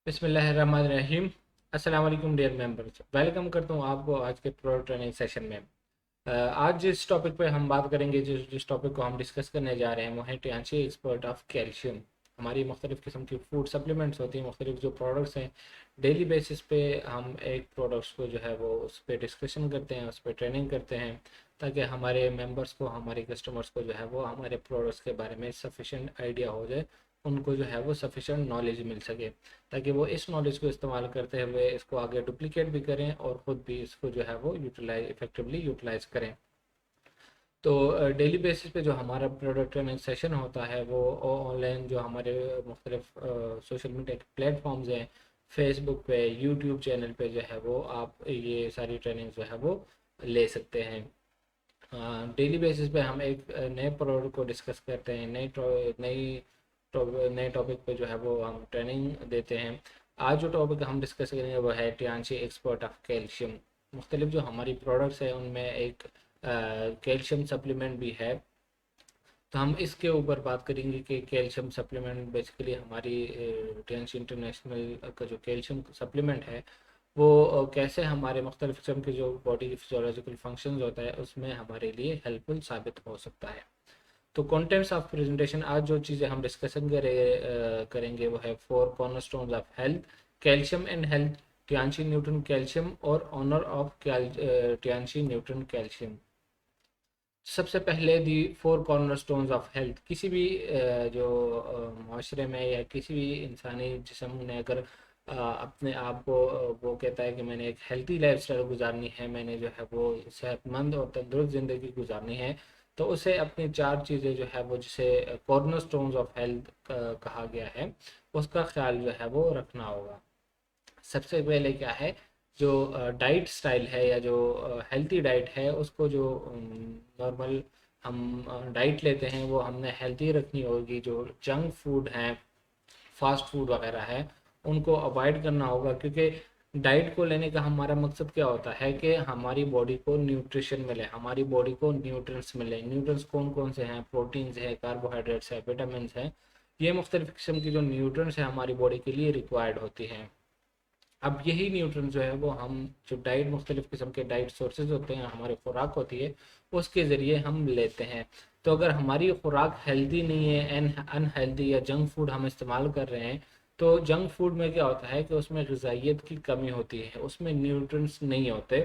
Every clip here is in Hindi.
बिस्मिल्लाहिर्रहमानिर्रहीम। अस्सलाम वालेकुम डियर मेंबर्स, वेलकम करता हूँ आपको आज के प्रो ट्रेनिंग सेशन में। आज जिस टॉपिक पे हम बात करेंगे, जिस टॉपिक को हम डिस्कस करने जा रहे हैं वो है टियांशी एक्सपर्ट ऑफ कैल्शियम। हमारी मुख्तलिफ़ किस्म की फूड सप्लीमेंट्स होती हैं, मुख्तलिफ जो प्रोडक्ट्स हैं, डेली बेसिस पे हम एक प्रोडक्ट्स को जो है वो उस पर डिस्कशन करते हैं, उस पर ट्रेनिंग करते हैं, ताकि हमारे मेंबर्स को, हमारे कस्टमर्स को जो है वो हमारे प्रोडक्ट्स के बारे में सफिशेंट आइडिया हो जाए, उनको जो है वो सफिशेंट नॉलेज मिल सके, ताकि वो इस नॉलेज को इस्तेमाल करते हुए इसको आगे डुप्लीकेट भी करें और ख़ुद भी इसको जो है वो इफेक्टिवली यूटिलाइज करें। तो डेली बेसिस पे जो हमारा प्रोडक्ट ट्रेनिंग सेशन होता है वो ऑनलाइन जो हमारे मुख्तलिफ सोशल मीडिया के प्लेटफॉर्म्स हैं, फेसबुक पे, यूट्यूब चैनल पे जो है वो आप ये सारी ट्रेनिंग जो है वो ले सकते हैं। डेली बेसिस पे हम एक नए प्रोडक्ट को डिस्कस करते हैं, नए टॉपिक पे जो है वो हम ट्रेनिंग देते हैं। आज जो टॉपिक हम डिस्कस करेंगे वो है टियांशी एक्सपर्ट ऑफ कैल्शियम। मुख्तलिफ जो हमारी प्रोडक्ट्स हैं उनमें एक कैल्शियम सप्लीमेंट भी है, तो हम इसके ऊपर बात करेंगे कि कैल्शियम सप्लीमेंट बेसिकली हमारी टियांशी इंटरनेशनल का जो कैल्शियम सप्लीमेंट है वो कैसे हमारे मुख्तलिफ किस्म के जो बॉडी की फिजियोलॉजिकल फंक्शंस होता है उसमें हमारे लिए हेल्पफुल साबित हो सकता है। तो कंटेंट्स ऑफ प्रेजेंटेशन, आज जो चीज़ें हम डिस्कशन करेंगे वो है 4 cornerstones of health, calcium and health, Tianshi nutrient calcium और honour of Tianshi nutrient calcium. सबसे पहले दी 4 कॉर्नरस्टोन्स ऑफ हेल्थ। किसी भी जो माशरे में या किसी भी इंसानी जिस्म ने अगर अपने आप को वो कहता है कि मैंने एक हेल्थी लाइफस्टाइल गुजारनी है, मैंने जो है वो सेहतमंद और तंदुरुस्त ज़िंदगी गुजारनी है, तो उसे अपनी 4 चीज़ें जो है वो जिसे कॉर्नरस्टोन्स ऑफ हेल्थ कहा गया है, उसका ख्याल जो है वो रखना होगा। सबसे पहले क्या है, जो डाइट स्टाइल है या जो हेल्थी डाइट है उसको, जो नॉर्मल हम डाइट लेते हैं वो हमने हेल्थी रखनी होगी। जो जंक फूड है, फास्ट फूड वगैरह है, उनको अवॉइड करना होगा, क्योंकि डाइट को लेने का हमारा मकसद क्या होता है कि हमारी बॉडी को न्यूट्रिशन मिले, हमारी बॉडी को न्यूट्रिएंट्स मिले। न्यूट्रिएंट्स कौन कौन से हैं? प्रोटीन्स है, कार्बोहाइड्रेट्स है, विटामिन है। ये मुख्तलिफ किस्म की जो न्यूट्रिएंट्स है हमारी बॉडी के लिए रिक्वायर्ड होती हैं। अब यही न्यूट्रन जो है वो हम जो डाइट, मुख्तलिफ किस्म के डाइट सोर्सेज होते हैं, हमारी खुराक होती है, उसके ज़रिए हम लेते हैं। तो अगर हमारी खुराक हेल्दी नहीं है, एन अनहेल्दी या जंक फूड हम इस्तेमाल कर रहे हैं, तो जंक फूड में क्या होता है कि उसमें ग़िज़ाइयत की कमी होती है, उसमें न्यूट्रंस नहीं होते।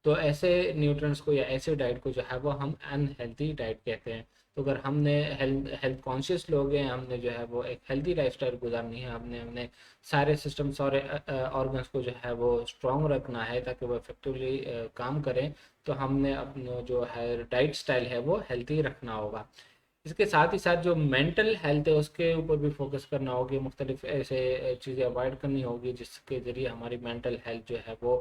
तो ऐसे न्यूट्रिएंट्स को या ऐसे डाइट को जो है वो हम अनहेल्दी डाइट कहते हैं। तो अगर हमने हेल्थ हेल्थ कॉन्शियस लोग हैं, हमने जो है वो एक हेल्दी लाइफस्टाइल गुजारनी है, हमने हमने सारे सिस्टम, सारे ऑर्गन्स को जो है वो स्ट्रॉन्ग रखना है ताकि वो इफेक्टिवली काम करें, तो हमने अपना जो है डाइट स्टाइल है वो हेल्दी रखना होगा। इसके साथ ही साथ जो मेंटल हेल्थ है उसके ऊपर भी फोकस करना होगी, मुख्तलिफ ऐसे चीज़ें अवॉइड करनी होगी जिसके ज़रिए हमारी मेंटल हेल्थ जो है वो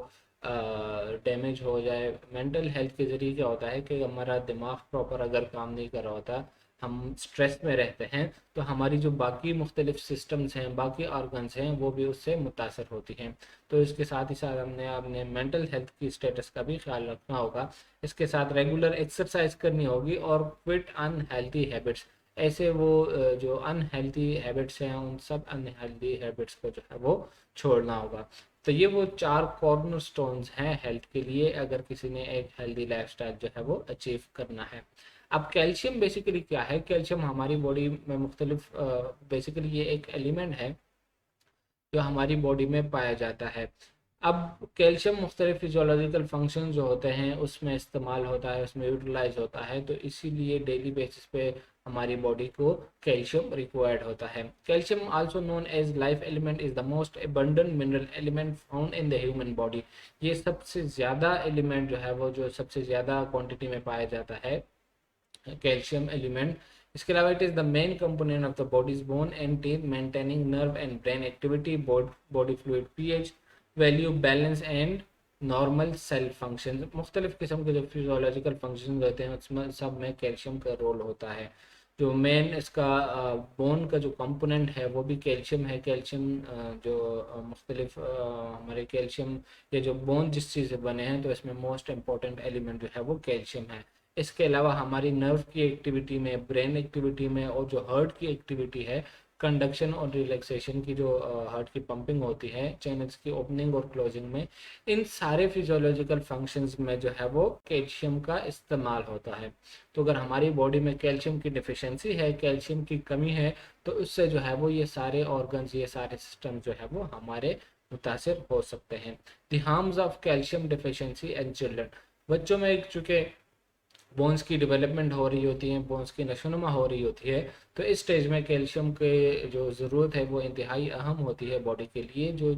डैमेज हो जाए। मेंटल हेल्थ के ज़रिए क्या होता है कि हमारा दिमाग प्रॉपर अगर काम नहीं कर रहा होता, हम स्ट्रेस में रहते हैं, तो हमारी जो बाकी मुख्तलिफ सिस्टम्स हैं, बाकी ऑर्गन्स हैं, वो भी उससे मुतासर होती हैं। तो इसके साथ ही साथ हमने अपने मेंटल हेल्थ की स्टेटस का भी ख्याल रखना होगा। इसके साथ रेगुलर एक्सरसाइज करनी होगी और क्विट अनहेल्थी हैबिट्स। ऐसे वो जो अनहेल्थी हैबिट्स हैं, उन सब अनहेल्थी हैबिट्स को जो है वो छोड़ना होगा। तो ये वो 4 कॉर्नर स्टोन्स हैं हेल्थ के लिए, अगर किसी ने एक हेल्दी लाइफस्टाइल जो है वो अचीव करना है। अब कैल्शियम बेसिकली क्या है? कैल्शियम हमारी बॉडी में मुख्तलिफ, बेसिकली ये एक एलिमेंट है जो हमारी बॉडी में पाया जाता है। अब कैल्शियम मुख्तलिफ फिजियोलॉजिकल फंक्शन जो होते हैं उसमें इस्तेमाल होता है, उसमें यूटिलाइज होता है, तो इसीलिए डेली बेसिस पे हमारी बॉडी को कैल्शियम रिक्वायर्ड होता है। Calcium also known as life element is the most abundant mineral element found in the human body. ये सबसे ज़्यादा एलिमेंट जो है वो, जो सबसे ज़्यादा क्वांटिटी में पाया जाता है कैल्शियम एलिमेंट। इसके अलावा it is the main component of the body's bone and teeth, maintaining nerve and brain activity, body fluid pH value, balance and normal cell function. मुख्तलिफ किस्म के जो फिजियोलॉजिकल फंक्शन होते हैं उसमें सब में कैल्शियम का रोल होता है। जो मेन इसका बोन का जो कंपोनेंट है वो भी कैल्शियम है। कैल्शियम जो मुख्तलिफ हमारे कैल्शियम, ये जो बोन जिस चीज़ से बने हैं, तो इसमें मोस्ट इम्पॉर्टेंट एलिमेंट जो है वो कैल्शियम है। इसके अलावा हमारी नर्व की एक्टिविटी में, ब्रेन एक्टिविटी में और जो हार्ट की एक्टिविटी है, कंडक्शन और रिलैक्सेशन की जो हार्ट की पंपिंग होती है, चैनल्स की ओपनिंग और क्लोजिंग में, इन सारे फिजियोलॉजिकल फंक्शंस में जो है वो कैल्शियम का इस्तेमाल होता है। तो अगर हमारी बॉडी में कैल्शियम की डिफिशियंसी है, कैल्शियम की कमी है, तो उससे जो है वो ये सारे ऑर्गन्स, ये सारे सिस्टम जो है वो हमारे मुतासिर हो सकते हैं। The harms of calcium deficiency and children, बच्चों में चूँकि बोन्स की डेवलपमेंट हो रही होती है, बोन्स की नशोनुमा हो रही होती है, तो इस स्टेज में कैल्शियम के जो ज़रूरत है वो इंतहाई अहम होती है बॉडी के लिए। जो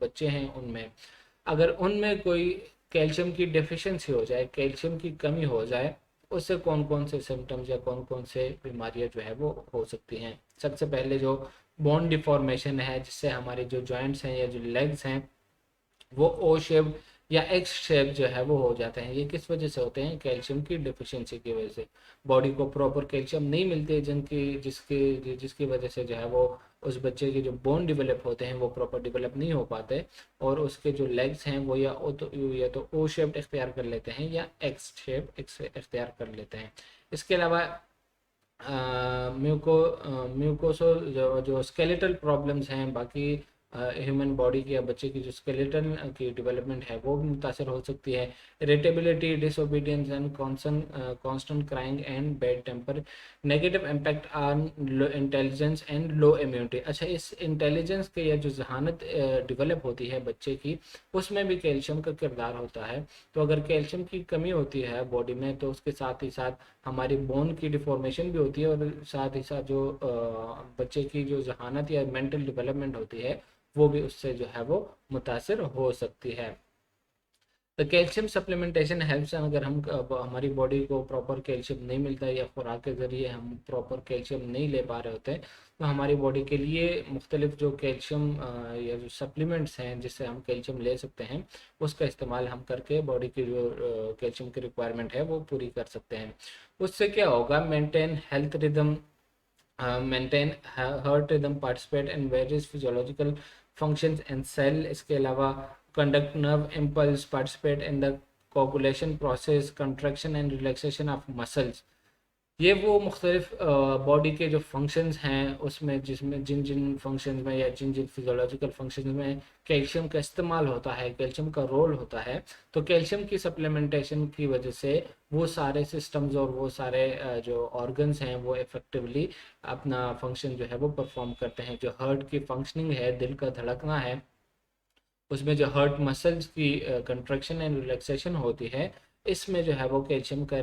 बच्चे हैं उनमें अगर उनमें कोई कैल्शियम की डेफिशिएंसी हो जाए, कैल्शियम की कमी हो जाए, उससे कौन कौन से सिम्टम्स या कौन कौन से बीमारियां जो है वो हो सकती हैं। सबसे पहले जो बोन डिफॉर्मेशन है, जिससे हमारे जो जॉइंट्स हैं या जो लेग्स हैं वो ओ शेप या एक्स शेप जो है वो हो जाते हैं। ये किस वजह से होते हैं? कैल्शियम की डिफिशियंसी की वजह से। बॉडी को प्रॉपर कैल्शियम नहीं मिलती, जिसकी वजह से जो है वो उस बच्चे के जो बोन डेवलप होते हैं वो प्रॉपर डेवलप नहीं हो पाते, और उसके जो लेग्स हैं वो या तो ओ शेप इख्तियार कर लेते हैं या एक्स शेप इख्तियार कर लेते हैं। इसके अलावा म्यूकोसो जो स्केलेटल प्रॉब्लम्स हैं, बाकी ह्यूमन बॉडी की या बच्चे की जो स्केलेटन की डेवलपमेंट है वो भी मुतासर हो सकती है। Irritability, disobedience and constant crying and bad temper, negative impact on intelligence and low immunity. अच्छा, इस इंटेलिजेंस के या जो जहानत डेवलप होती है बच्चे की, उसमें भी कैल्शियम का किरदार होता है। तो अगर कैल्शियम की कमी होती है बॉडी में, तो उसके साथ ही साथ हमारी बोन की डिफॉर्मेशन भी होती है, और साथ ही साथ जो बच्चे की जो जहानत या मेंटल डेवलपमेंट होती है वो भी उससे जो है वो मुतासर हो सकती है। तो कैल्शियम सप्लीमेंटेशन हेल्प्स, अगर हम हमारी बॉडी को प्रॉपर कैल्शियम नहीं मिलता है या खुराक के ज़रिए हम प्रॉपर कैल्शियम नहीं ले पा रहे होते, तो हमारी बॉडी के लिए मुख्तलिफ जो कैल्शियम या जो सप्लीमेंट्स हैं जिससे हम कैल्शियम ले सकते हैं, उसका इस्तेमाल हम करके बॉडी की जो कैल्शियम की रिक्वायरमेंट है वो पूरी कर सकते हैं। उससे क्या होगा? Maintain health rhythm, maintain heart rhythm, participate in various physiological functions and cell. इसके अलावा conduct nerve impulse, participate in the coagulation process, contraction and relaxation of muscles. ये वो मुख्तलिफ बॉडी के जो फंक्शंस हैं उसमें, जिसमें जिन जिन फंक्शंस में या जिन जिन फिजियोलॉजिकल फंक्शंस में कैल्शियम का इस्तेमाल होता है, कैल्शियम का रोल होता है, तो कैल्शियम की सप्लीमेंटेशन की वजह से वो सारे सिस्टम्स और वो सारे जो ऑर्गन्स हैं वो इफेक्टिवली अपना फंक्शन जो है वो परफॉर्म करते हैं। जो हार्ट की फंक्शनिंग है, दिल का धड़कना है, उसमें जो हार्ट मसल्स की कंट्रैक्शन एंड रिलैक्सेशन होती है, इसमें जो है वो कैल्शियम का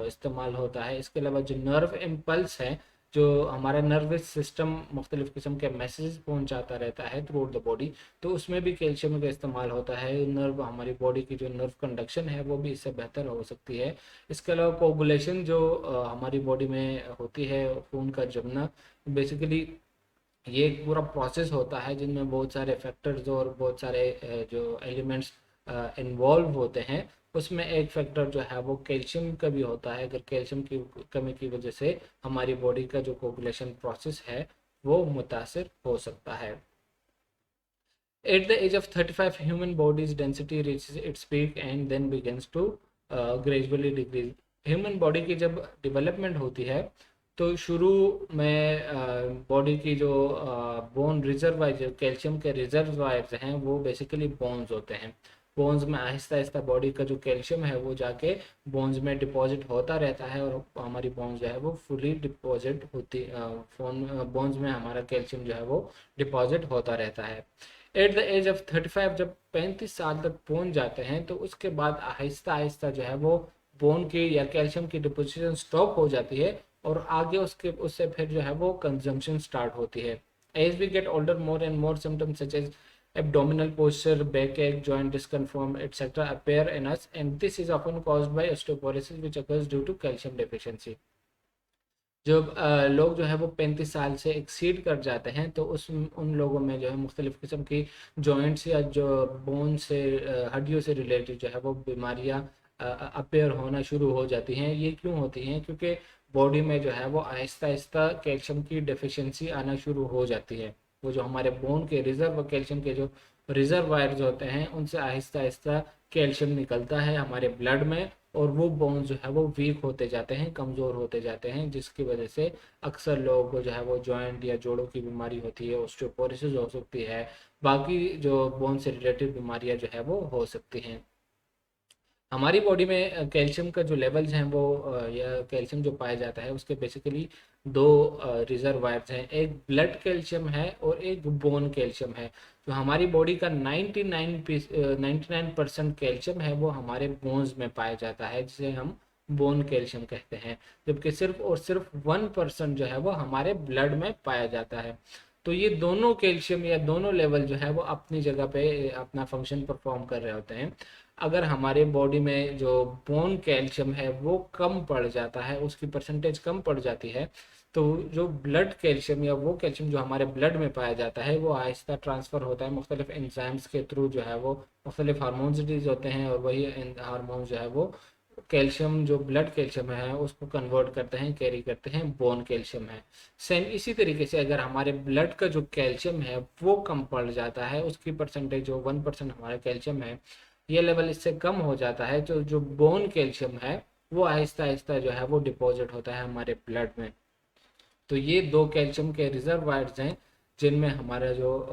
इस्तेमाल होता है। इसके अलावा जो नर्व इम्पल्स है, जो हमारा नर्वस सिस्टम मुख्तलिफ किस्म के मैसेज पहुंचाता रहता है थ्रू आउट द बॉडी, तो उसमें भी कैल्शियम का इस्तेमाल होता है। नर्व, हमारी बॉडी की जो नर्व कंडक्शन है वो भी इससे बेहतर हो सकती है। इसके अलावा कोगुलेशन जो हमारी बॉडी में होती है, खून का जमना, बेसिकली ये एक पूरा प्रोसेस होता है जिनमें बहुत सारे फैक्टर्स और बहुत सारे जो एलिमेंट्स इन्वॉल्व होते हैं। उसमें एक फैक्टर जो है वो कैल्शियम का भी होता है। अगर कैल्शियम की कमी की वजह से हमारी बॉडी का जो कोगुलेशन प्रोसेस है वो मुतासर हो सकता है। At the age of 35, human body's density reaches its peak and then begins to gradually decrease. Human body की जब डेवलपमेंट होती है तो शुरू में बॉडी की जो बोन रिजर्वायर, कैल्शियम के रिजर्वायर्स हैं, वो बेसिकली बोन्स होते हैं। बोन्स में आहिस्ता आहिस्ता बॉडी का जो कैल्शियम है वो जाके बोन्स में डिपॉजिट होता रहता है, और हमारी बोन्स जो है वो फुली डिपॉजिट होती, बोन्स में हमारा कैल्शियम जो है वो डिपॉजिट होता रहता है। एट द एज ऑफ 35, जब 35 साल तक पहुंच जाते हैं, तो उसके बाद आहिस्ता आहिस्ता जो है वो बोन की या कैल्शियम की डिपोजिशन स्टॉप हो जाती है, और आगे उससे फिर जो है वो कंजम्पशन स्टार्ट होती है। As we get older, more and more symptoms such as abdominal posture, backache, joint discomfort, etc. appear in us, and this is often caused by osteoporosis which occurs due to calcium deficiency. जब लोग जो है वो 35 साल से एक्सीड कर जाते हैं, तो उन लोगों में जो है मुख्तलिफ़ किस्म की जॉइंट्स या जो बोन से, हड्डियों से रिलेटेड जो है वो बीमारियां अपेयर होना शुरू हो जाती हैं। ये क्यों होती हैं? क्योंकि बॉडी में जो है वो आहिस्ता आहिस्ता कैल्शियम की डेफिशिएंसी आना शुरू हो जाती है। वो जो हमारे बोन के रिजर्व कैल्शियम के जो रिजर्वायर्स होते हैं, उनसे आहिस्ता आहिस्ता कैल्शियम निकलता है हमारे ब्लड में, और वो बोन्स जो है वो वीक होते जाते हैं, कमज़ोर होते जाते हैं, जिसकी वजह से अक्सर लोगों को जो है वो जॉइंट या जोड़ों की बीमारी होती है, ऑस्टियोपोरोसिस हो सकती है, बाकी जो बोन से रिलेटेड बीमारियां जो है वो हो सकती हैं। हमारी बॉडी में कैल्शियम का जो लेवल्स हैं वो या कैल्शियम जो पाया जाता है उसके बेसिकली दो रिजर्वायर्स हैं, एक ब्लड कैल्शियम है और एक बोन कैल्शियम है। जो हमारी बॉडी का 99% कैल्शियम है वो हमारे बोन्स में पाया जाता है, जिसे हम बोन कैल्शियम कहते हैं, जबकि सिर्फ और सिर्फ 1% जो है वो हमारे ब्लड में पाया जाता है। तो ये दोनों कैल्शियम या दोनों लेवल जो है वो अपनी जगह पे अपना फंक्शन परफॉर्म कर रहे होते हैं। अगर हमारे बॉडी में जो बोन कैल्शियम है वो कम पड़ जाता है, उसकी परसेंटेज कम पड़ जाती है, तो जो ब्लड कैल्शियम या वो कैल्शियम जो हमारे ब्लड में पाया जाता है वो आहिस्ता ट्रांसफ़र होता है मुख्तलिफ एंजाइम्स के थ्रू, जो है वो मुख्तलिफ हार्मोन्स रिलीज होते हैं, और वही हार्मोन्स जो है वो कैल्शियम जो ब्लड कैल्शियम है उसको कन्वर्ट करते हैं, कैरी करते हैं बोन कैल्शियम है। सेम इसी तरीके से अगर हमारे ब्लड का जो कैल्शियम है वो कम पड़ जाता है, उसकी परसेंटेज जो 1% हमारा कैल्शियम है, ये लेवल इससे कम हो जाता है, तो जो बोन कैल्शियम है वो आहिस्ता आहिस्ता जो है वो डिपॉजिट होता है हमारे ब्लड में। तो ये दो कैल्शियम के रिजर्वायर्स हैं जिनमें हमारा जो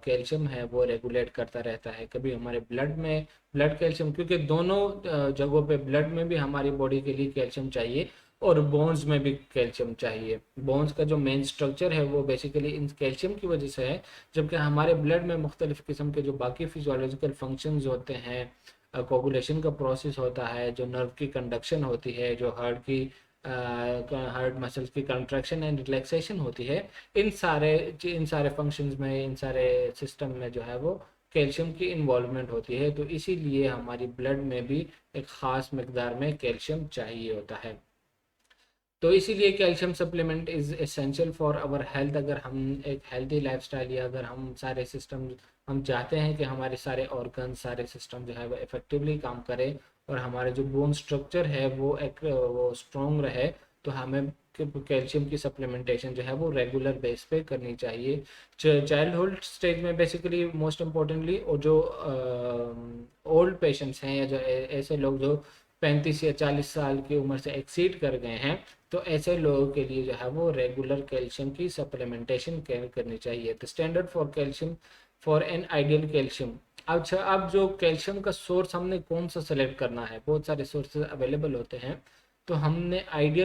कैल्शियम है वो रेगुलेट करता रहता है। कभी हमारे ब्लड में ब्लड कैल्शियम, क्योंकि दोनों जगहों पे ब्लड में भी हमारी बॉडी के लिए कैल्शियम चाहिए और बोन्स में भी कैल्शियम चाहिए। बोन्स का जो मेन स्ट्रक्चर है वो बेसिकली इन कैल्शियम की वजह से है, जबकि हमारे ब्लड में मुख्तलिफ किस्म के जो बाकी फिजियोलॉजिकल फंक्शंस होते हैं, कोगुलेशन का प्रोसेस होता है, जो नर्व की कंडक्शन होती है, जो हार्ट मसल्स की कंट्रैक्शन एंड रिलैक्सेशन होती है, इन सारे फंक्शंस में, इन सारे सिस्टम में जो है वो कैल्शियम की इन्वॉल्वमेंट होती है। तो इसीलिए हमारी ब्लड में भी एक ख़ास मकदार में कैल्शियम चाहिए होता है। तो इसीलिए calcium supplement is essential for our health. अगर हम एक हेल्दी लाइफस्टाइल, या अगर हम सारे सिस्टम, हम चाहते हैं कि हमारे सारे ऑर्गन, सारे सिस्टम जो है वो इफेक्टिवली काम करें और हमारे जो बोन स्ट्रक्चर है वो स्ट्रॉन्ग रहे, तो हमें कैल्शियम की सप्लीमेंटेशन जो है वो रेगुलर बेस पे करनी चाहिए। चाइल्डहुड स्टेज में बेसिकली मोस्ट इम्पोर्टेंटली, और जो ओल्ड पेशेंट्स हैं या जो ऐसे लोग जो 35 या 40 साल की उम्र से एक्सीड कर गए हैं, तो ऐसे लोगों के लिए जो है वो रेगुलर कैल्शियम की सप्लीमेंटेशन करनी चाहिए। तो standard for calcium for an ideal calcium. अच्छा, अब जो कैल्शियम का सोर्स हमने कौन सा सेलेक्ट करना है, बहुत सारे सोर्सेज अवेलेबल होते हैं, तो हमने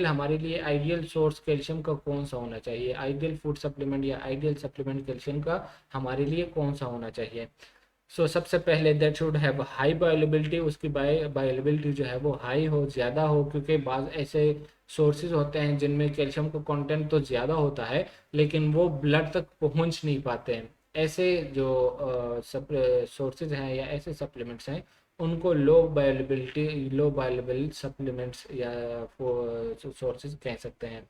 हमारे लिए आइडियल सोर्स कैल्शियम का कौन सा होना चाहिए, आइडियल फूड सप्लीमेंट या आइडियल सप्लीमेंट कैल्शियम का हमारे लिए कौन सा होना चाहिए। सबसे पहले दैट शुड हैव हाई बायोलेबिलिटी, उसकी बायोलेबिलिटी जो है वो हाई हो, ज़्यादा हो, क्योंकि बाज़ ऐसे सोर्सेज होते हैं जिनमें कैल्शियम का कंटेंट तो ज़्यादा होता है लेकिन वो ब्लड तक पहुंच नहीं पाते हैं। ऐसे जो सोर्सेज हैं या ऐसे सप्लीमेंट्स हैं उनको लो बायोलेबल सप्लीमेंट्स या सोर्सेज कह सकते हैं।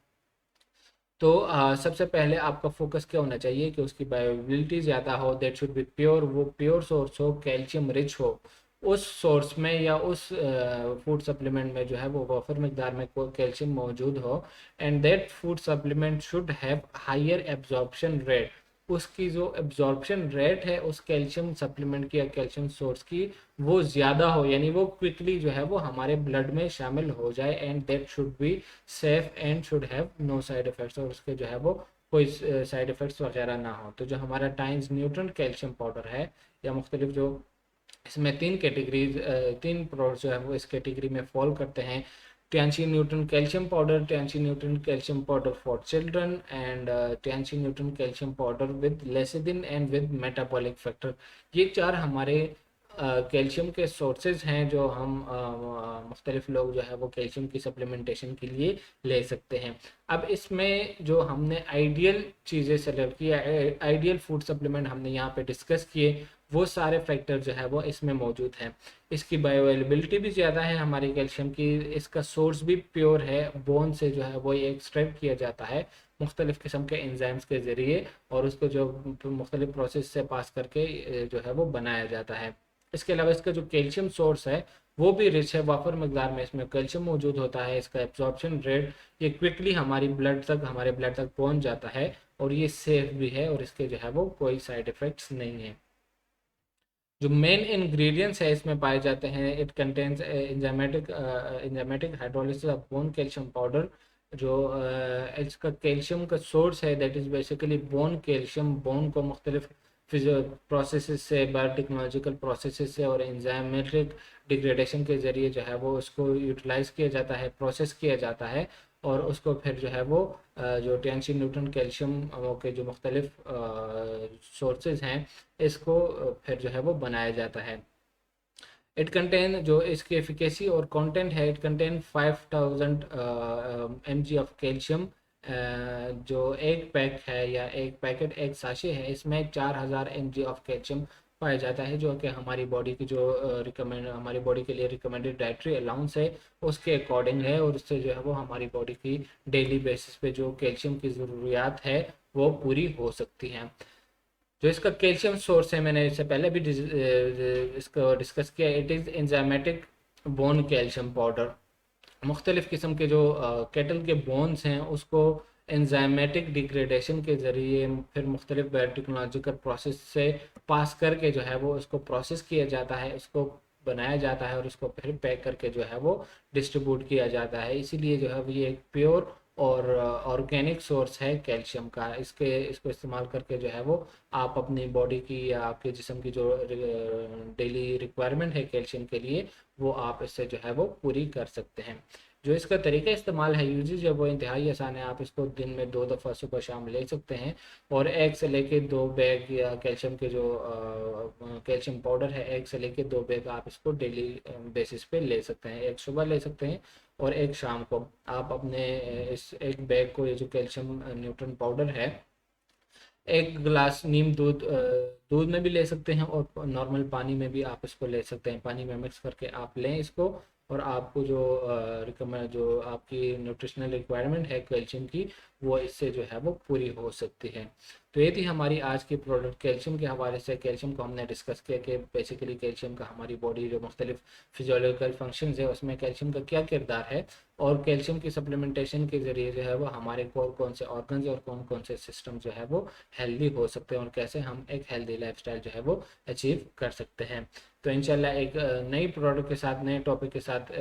तो सबसे पहले आपका फोकस क्या होना चाहिए कि उसकी बायोबिलिटी ज़्यादा हो, दैट शुड बी प्योर, वो प्योर सोर्स हो, कैल्शियम रिच हो, उस सोर्स में या उस फूड सप्लीमेंट में जो है वो वफर मकदार में कैल्शियम मौजूद हो, and that food supplement should have higher absorption rate. उसकी जो एब्जॉर्प्शन रेट है उस कैल्शियम सप्लीमेंट की या कैल्शियम सोर्स की वो ज़्यादा हो, यानी वो क्विकली जो है वो हमारे ब्लड में शामिल हो जाए, and that should be safe and should have no side effects, और उसके जो है वो कोई साइड इफ़ेक्ट्स वगैरह ना हो। तो जो हमारा टाइम्स न्यूट्रन कैल्शियम पाउडर है, या मुख्तलिफ जो इसमें तीन प्रोडक्ट्स जो है वो इस कैटेगरी में फॉल करते हैं। Tianshi nutrient calcium powder, Tianshi nutrient calcium powder for children, and Tianshi nutrient calcium powder with lecithin and with metabolic factor. ये चार हमारे कैल्शियम के सोर्सेज हैं जो हम मुख्तलिफ लोग जो है वो कैल्शियम की सप्लीमेंटेशन के लिए ले सकते हैं। अब इसमें जो हमने आइडियल चीज़ें सेलेक्ट की, आइडियल फूड सप्लीमेंट हमने यहाँ पे डिस्कस किए, वो सारे फैक्टर जो है वो इसमें मौजूद हैं। इसकी बायो अवेलेबिलिटी भी ज़्यादा है हमारी कैल्शियम की, इसका सोर्स भी प्योर है, बोन से जो है वो ये एक्सट्रैक्ट किया जाता है मुख्तलिफ़ किस्म के एंजाइम्स के ज़रिए, और उसको जो मुख्तलिफ प्रोसेस से पास करके जो है वो बनाया जाता है। इसके अलावा इसका जो कैल्शियम सोर्स है वो भी रिच है, वाफर मकदार में इसमें कैल्शियम मौजूद होता है। इसका एब्जॉर्प्शन रेट, ये क्विकली हमारे ब्लड तक पहुंच जाता है, और ये सेफ भी है, और इसके जो है वो कोई साइड इफ़ेक्ट्स नहीं है। जो मेन इंग्रेडिएंट्स है इसमें पाए जाते हैं, it contains enzymatic hydrolysis of bone calcium powder. जो इसका कैल्शियम का सोर्स है that is basically bone calcium. Bone को मुख्तलिफ फिजियो प्रोसेसेस से, बायोटेक्नोलॉजिकल प्रोसेसेस से और एंजाइमेटिक डिग्रेडेशन के ज़रिए जो है वो उसको यूटिलाइज किया जाता है, प्रोसेस किया जाता है, और उसको फिर जो है वो जो टेंशी न्यूट्रन कैल्शियम के जो मुख्तलिफ सोर्सेज हैं, इसको फिर जो है वो बनाया जाता है। इट कंटेन, जो इसकी एफिकेसी और कंटेंट है, it contain 5000 mg of calcium. जो एक पैक है या एक पैकेट, एक साशे है, इसमें 4000 mg ऑफ कैल्शियम पाया जाता है, जो कि हमारी बॉडी की जो हमारी बॉडी के लिए रिकमेंडेड डाइटरी अलाउंस है उसके अकॉर्डिंग है, और उससे जो है वो हमारी बॉडी की डेली बेसिस पे जो कैल्शियम की ज़रूरियात है वो पूरी हो सकती हैं। जो इसका कैल्शियम सोर्स है, मैंने इससे पहले भी इसको डिस्कस किया, it is enzymatic bone calcium powder. मुख्तलिफ़ किस्म के जो कैटल के बोन्स हैं उसको एंजाइमेटिक डिग्रेडेशन के ज़रिए फिर मुख्तलिफ बायोटेक्नोलॉजिकल प्रोसेस से पास करके जो है वो उसको प्रोसेस किया जाता है, उसको बनाया जाता है, और उसको फिर पैक करके जो है वो डिस्ट्रीब्यूट किया जाता है। इसीलिए जो है वो ये एक प्योर और ऑर्गेनिक सोर्स है कैल्शियम का। इसको इस्तेमाल करके जो है वो आप अपनी बॉडी की या आपके जिस्म की जो डेली रिक्वायरमेंट है कैल्शियम के लिए, वो आप इससे जो है वो पूरी कर सकते हैं। जो इसका तरीका इस्तेमाल है, यूजेज है, वो इंतहाई आसान है। आप इसको दिन में 2 दफ़ा सुबह शाम ले सकते हैं, और एक से लेके 2 बैग या कैल्शियम के जो कैल्शियम पाउडर है, एक से लेके 2 बैग आप इसको डेली बेसिस पे ले सकते हैं। एक सुबह ले सकते हैं और एक शाम को। आप अपने इस एक बैग को, ये जो कैल्शियम न्यूट्रन पाउडर है, एक गिलास नीम दूध दूध में भी ले सकते हैं, और नॉर्मल पानी में भी आप इसको ले सकते हैं। पानी में मिक्स करके आप लें इसको, और आपको जो रिकमेंड जो आपकी न्यूट्रिशनल रिक्वायरमेंट है कैल्शियम की, वो इससे जो है वो पूरी हो सकती है। तो ये थी हमारी आज की प्रोडक्ट कैल्शियम के हवाले से। कैल्शियम को हमने डिस्कस किया कि बेसिकली कैल्शियम का हमारी बॉडी जो मुख्तलिफ फिजियोलॉजिकल फंक्शंस है उसमें कैल्शियम का क्या किरदार है, और कैल्शियम की सप्लीमेंटेशन के ज़रिए जो है वो हमारे कौन कौन से ऑर्गन्स और कौन कौन से सिस्टम जो है वो हेल्दी हो सकते हैं, और कैसे हम एक हेल्दी लाइफस्टाइल जो है वो अचीव कर सकते हैं। तो इंशाल्लाह एक नई प्रोडक्ट के साथ, नए टॉपिक के साथ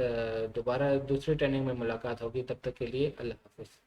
दोबारा दूसरी ट्रेनिंग में मुलाकात होगी। तब तक के लिए अल्लाह हाफिज़।